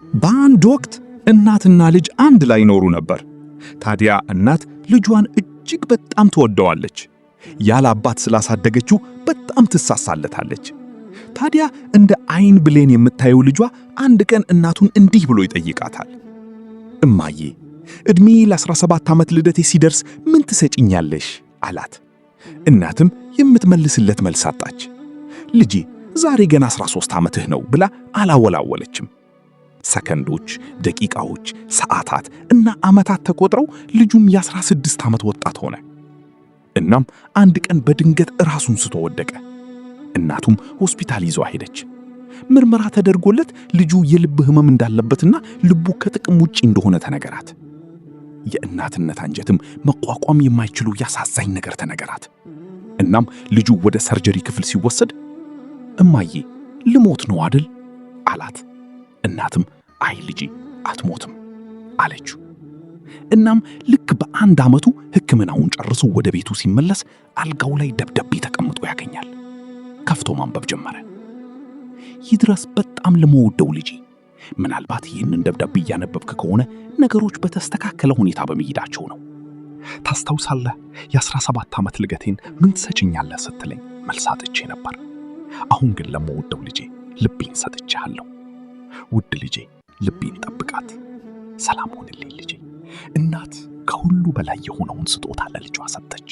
በአንድ ወቅት እናትና ልጅ አንድ ላይ ይኖሩ ነበር። ታዲያ እናት ልጇን እጅግ በጣም ትወደዋለች። ያለ አባት ስላሳደገችው በጣም ትሳሳለታለች። ታዲያ እንደ አይን ብሌን የምታየው ልጇ አንድ ቀን እናቱን እንዲህ ብሎ ይጠይቃታል። እማዬ፣ ዕድሜ ለ17 ዓመት ልደቴ ሲደርስ ምን ትሰጪኛለሽ? አላት። እናትም የምትመልስለት መልስ አጣች። ልጄ፣ ዛሬ ገና 13 ዓመትህ ነው ብላ አላወላወለችም። ሰከንዶች፣ ደቂቃዎች፣ ሰዓታት እና ዓመታት ተቆጥረው ልጁም የ16 ዓመት ወጣት ሆነ። እናም አንድ ቀን በድንገት ራሱን ስቶ ወደቀ። እናቱም ሆስፒታል ይዟ ሄደች። ምርመራ ተደርጎለት ልጁ የልብ ህመም እንዳለበትና ልቡ ከጥቅም ውጪ እንደሆነ ተነገራት። የእናትነት አንጀትም መቋቋም የማይችሉ ያሳዛኝ ነገር ተነገራት። እናም ልጁ ወደ ሰርጀሪ ክፍል ሲወሰድ እማዬ፣ ልሞት ነው አይደል? አላት። እናትም አይ ልጄ፣ አትሞትም አለችው። እናም ልክ በአንድ ዓመቱ ሕክምናውን ጨርሶ ወደ ቤቱ ሲመለስ አልጋው ላይ ደብዳቤ ተቀምጦ ያገኛል። ከፍቶ ማንበብ ጀመረ። ይድረስ በጣም ለመወደው ልጄ፣ ምናልባት ይህንን ደብዳቤ እያነበብክ ከሆነ ነገሮች በተስተካከለ ሁኔታ በመሄዳቸው ነው። ታስታውሳለህ? የ17 ዓመት ልደቴን ምን ትሰጭኛለህ ስትለኝ መልስ አጥቼ ነበር። አሁን ግን ለመወደው ልጄ ልቤን ሰጥቼሃለሁ። ውድ ልጄ፣ ልቤን ጠብቃት። ሰላም ሆንልኝ ልጄ። እናት ከሁሉ በላይ የሆነውን ስጦታ ለልጇ ሰጠች።